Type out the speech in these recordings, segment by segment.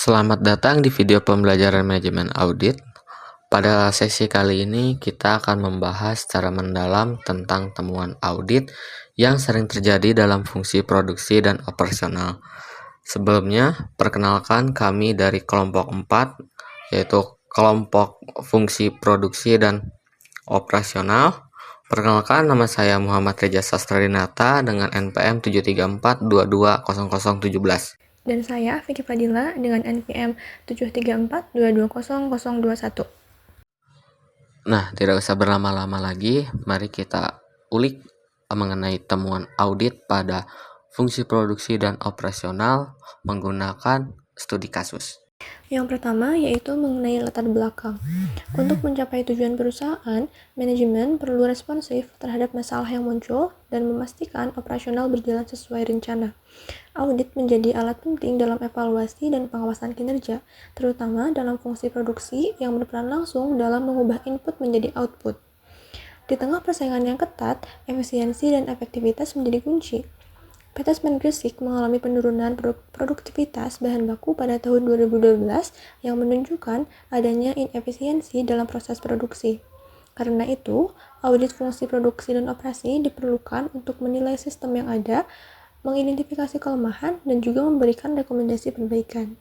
Selamat datang di video pembelajaran manajemen audit. Pada sesi kali ini kita akan membahas secara mendalam tentang temuan audit yang sering terjadi dalam fungsi produksi dan operasional. Sebelumnya, perkenalkan kami dari kelompok 4, yaitu kelompok fungsi produksi dan operasional. Perkenalkan, nama saya Muhammad Reja Sastradinata dengan NPM 734220017. Dan saya, Vicky Fadila, dengan NPM 734220021. Nah, tidak usah berlama-lama lagi, mari kita ulik mengenai temuan audit pada fungsi produksi dan operasional menggunakan studi kasus. Yang pertama yaitu mengenai latar belakang. Untuk mencapai tujuan perusahaan, manajemen perlu responsif terhadap masalah yang muncul dan memastikan operasional berjalan sesuai rencana. Audit menjadi alat penting dalam evaluasi dan pengawasan kinerja, terutama dalam fungsi produksi yang berperan langsung dalam mengubah input menjadi output. Di tengah persaingan yang ketat, efisiensi dan efektivitas menjadi kunci. PT Semen Gresik mengalami penurunan produktivitas bahan baku pada tahun 2012 yang menunjukkan adanya inefisiensi dalam proses produksi. Karena itu, audit fungsi produksi dan operasi diperlukan untuk menilai sistem yang ada, mengidentifikasi kelemahan, dan juga memberikan rekomendasi perbaikan.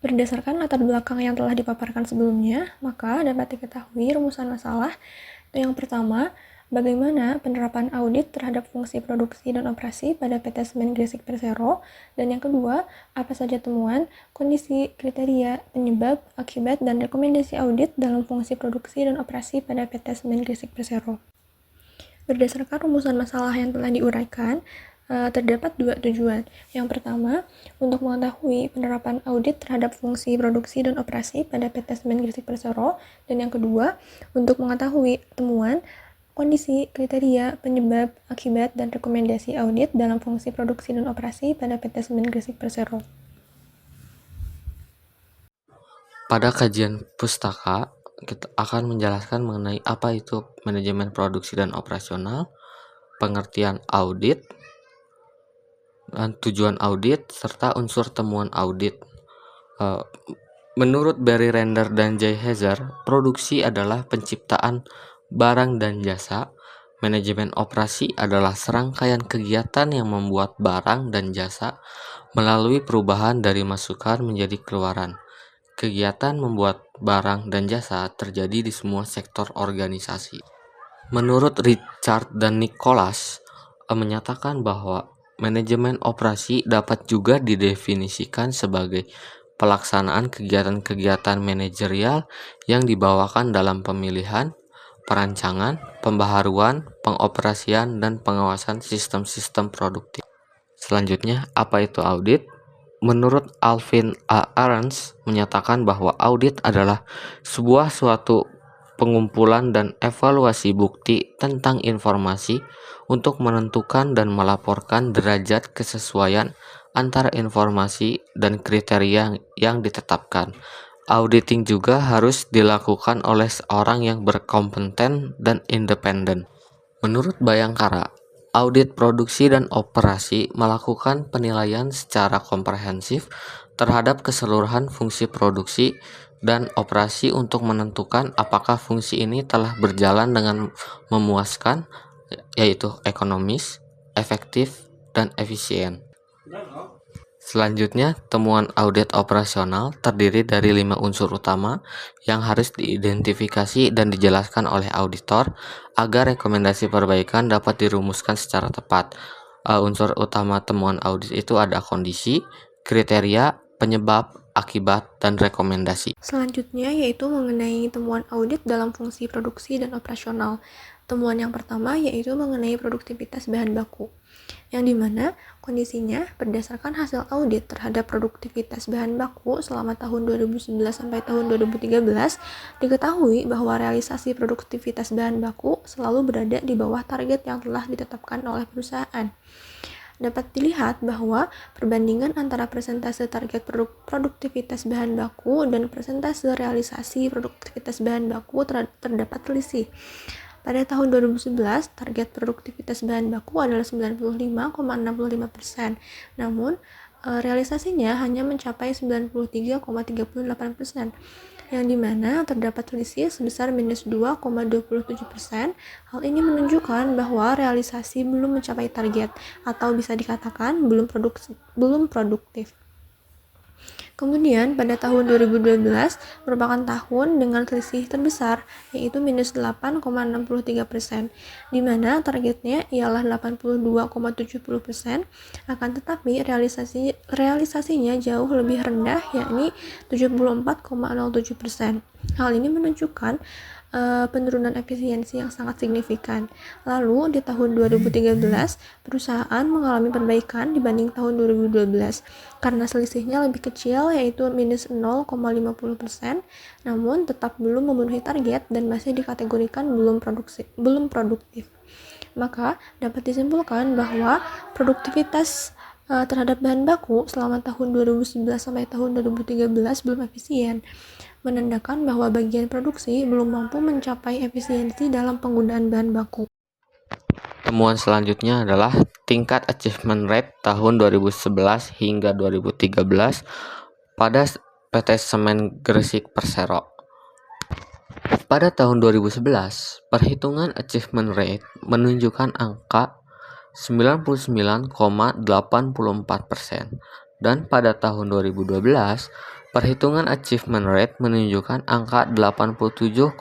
Berdasarkan latar belakang yang telah dipaparkan sebelumnya, maka dapat diketahui rumusan masalah. Yang pertama, bagaimana penerapan audit terhadap fungsi produksi dan operasi pada PT Semen Gresik Persero, dan yang kedua, apa saja temuan, kondisi, kriteria, penyebab, akibat, dan rekomendasi audit dalam fungsi produksi dan operasi pada PT Semen Gresik Persero. Berdasarkan rumusan masalah yang telah diuraikan, terdapat dua tujuan. Yang pertama, untuk mengetahui penerapan audit terhadap fungsi produksi dan operasi pada PT Semen Gresik Persero, dan yang kedua, untuk mengetahui temuan, kondisi, kriteria, penyebab, akibat, dan rekomendasi audit dalam fungsi produksi dan operasi pada PT Semen Gresik Persero. Pada kajian pustaka, kita akan menjelaskan mengenai apa itu manajemen produksi dan operasional, pengertian audit, dan tujuan audit, serta unsur temuan audit. Menurut Barry Render dan Jay Hazer, produksi adalah penciptaan barang dan jasa. Manajemen operasi adalah serangkaian kegiatan yang membuat barang dan jasa melalui perubahan dari masukan menjadi keluaran. Kegiatan membuat barang dan jasa terjadi di semua sektor organisasi. Menurut Richard dan Nicholas, menyatakan bahwa manajemen operasi dapat juga didefinisikan sebagai pelaksanaan kegiatan-kegiatan manajerial yang dibawakan dalam pemilihan, perancangan, pembaharuan, pengoperasian, dan pengawasan sistem-sistem produktif. Selanjutnya, apa itu audit? Menurut Alvin A. Ahrens menyatakan bahwa audit adalah suatu pengumpulan dan evaluasi bukti tentang informasi untuk menentukan dan melaporkan derajat kesesuaian antara informasi dan kriteria yang ditetapkan. Auditing juga harus dilakukan oleh seorang yang berkompeten dan independen. Menurut Bayangkara, audit produksi dan operasi melakukan penilaian secara komprehensif terhadap keseluruhan fungsi produksi dan operasi untuk menentukan apakah fungsi ini telah berjalan dengan memuaskan, yaitu ekonomis, efektif, dan efisien. Selanjutnya, temuan audit operasional terdiri dari 5 unsur utama yang harus diidentifikasi dan dijelaskan oleh auditor agar rekomendasi perbaikan dapat dirumuskan secara tepat. Unsur utama temuan audit itu ada kondisi, kriteria, penyebab, akibat, dan rekomendasi. Selanjutnya yaitu mengenai temuan audit dalam fungsi produksi dan operasional. Temuan yang pertama yaitu mengenai produktivitas bahan baku, yang dimana kondisinya berdasarkan hasil audit terhadap produktivitas bahan baku selama tahun 2011 sampai tahun 2013, diketahui bahwa realisasi produktivitas bahan baku selalu berada di bawah target yang telah ditetapkan oleh perusahaan. Dapat dilihat bahwa perbandingan antara persentase target produktivitas bahan baku dan persentase realisasi produktivitas bahan baku terdapat selisih. Pada tahun 2011, target produktivitas bahan baku adalah 95,65%. Namun, realisasinya hanya mencapai 93,38%, yang dimana terdapat selisih sebesar minus 2,27%. Hal ini menunjukkan bahwa realisasi belum mencapai target, atau bisa dikatakan belum produktif. Kemudian pada tahun 2012 merupakan tahun dengan selisih terbesar, yaitu minus 8,63%, di mana targetnya ialah 82,70%, akan tetapi realisasinya jauh lebih rendah, yakni 74,07%. Hal ini menunjukkan penurunan efisiensi yang sangat signifikan. Lalu di tahun 2013 perusahaan mengalami perbaikan dibanding tahun 2012 karena selisihnya lebih kecil, yaitu minus 0,50%, namun tetap belum memenuhi target dan masih dikategorikan belum produktif. Maka dapat disimpulkan bahwa produktivitas terhadap bahan baku selama tahun 2011 sampai tahun 2013 belum efisien, menandakan bahwa bagian produksi belum mampu mencapai efisiensi dalam penggunaan bahan baku. Temuan selanjutnya adalah tingkat achievement rate tahun 2011 hingga 2013 pada PT Semen Gresik Persero. Pada tahun 2011, perhitungan achievement rate menunjukkan angka 99,84%, dan pada tahun 2012, perhitungan achievement rate menunjukkan angka 87,70%,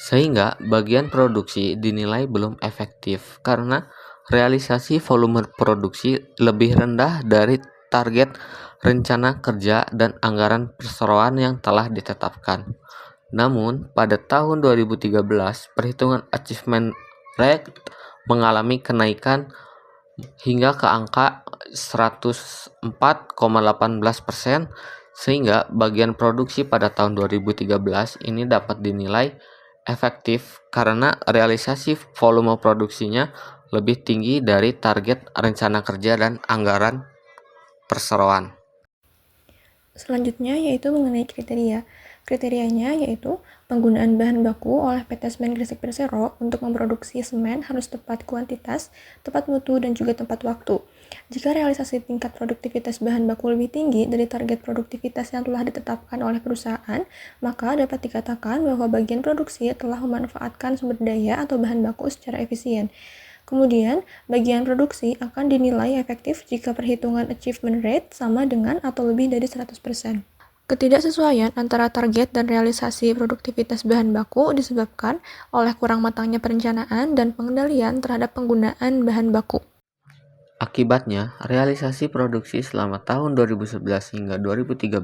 sehingga bagian produksi dinilai belum efektif karena realisasi volume produksi lebih rendah dari target rencana kerja dan anggaran perseroan yang telah ditetapkan. Namun, pada tahun 2013, perhitungan achievement rate mengalami kenaikan hingga ke angka 104,18%, sehingga bagian produksi pada tahun 2013 ini dapat dinilai efektif karena realisasi volume produksinya lebih tinggi dari target rencana kerja dan anggaran perseroan. Selanjutnya yaitu mengenai kriteria. Kriterianya yaitu penggunaan bahan baku oleh PT Semen Gresik Persero untuk memproduksi semen harus tepat kuantitas, tepat mutu, dan juga tepat waktu. Jika realisasi tingkat produktivitas bahan baku lebih tinggi dari target produktivitas yang telah ditetapkan oleh perusahaan, maka dapat dikatakan bahwa bagian produksi telah memanfaatkan sumber daya atau bahan baku secara efisien. Kemudian, bagian produksi akan dinilai efektif jika perhitungan achievement rate sama dengan atau lebih dari 100%. Ketidaksesuaian antara target dan realisasi produktivitas bahan baku disebabkan oleh kurang matangnya perencanaan dan pengendalian terhadap penggunaan bahan baku. Akibatnya, realisasi produksi selama tahun 2011 hingga 2013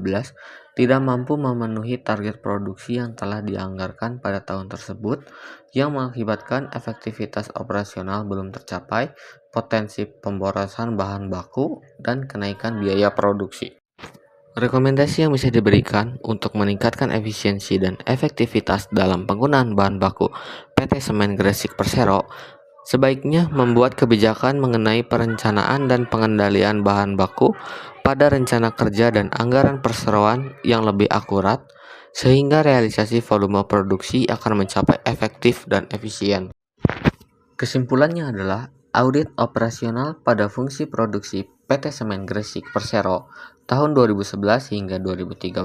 tidak mampu memenuhi target produksi yang telah dianggarkan pada tahun tersebut, yang mengakibatkan efektivitas operasional belum tercapai, potensi pemborosan bahan baku, dan kenaikan biaya produksi. Rekomendasi yang bisa diberikan untuk meningkatkan efisiensi dan efektivitas dalam penggunaan bahan baku PT Semen Gresik Persero sebaiknya membuat kebijakan mengenai perencanaan dan pengendalian bahan baku pada rencana kerja dan anggaran perseroan yang lebih akurat, sehingga realisasi volume produksi akan mencapai efektif dan efisien. Kesimpulannya adalah audit operasional pada fungsi produksi PT Semen Gresik Persero tahun 2011 hingga 2013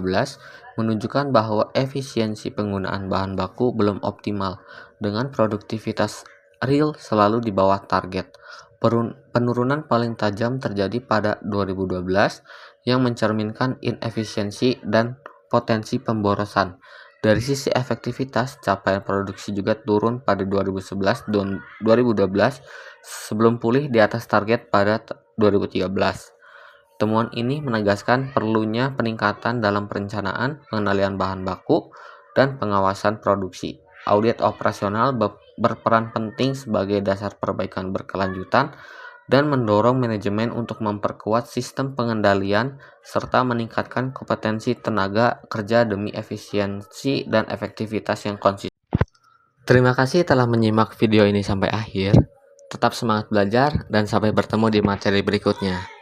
menunjukkan bahwa efisiensi penggunaan bahan baku belum optimal, dengan produktivitas real selalu di bawah target. Penurunan paling tajam terjadi pada 2012 yang mencerminkan inefisiensi dan potensi pemborosan. Dari sisi efektivitas, capaian produksi juga turun pada 2011 dan 2012 sebelum pulih di atas target pada 2013. Temuan ini menegaskan perlunya peningkatan dalam perencanaan, pengendalian bahan baku, dan pengawasan produksi. Audit operasional berperan penting sebagai dasar perbaikan berkelanjutan dan mendorong manajemen untuk memperkuat sistem pengendalian serta meningkatkan kompetensi tenaga kerja demi efisiensi dan efektivitas yang konsisten. Terima kasih telah menyimak video ini sampai akhir. Tetap semangat belajar dan sampai bertemu di materi berikutnya.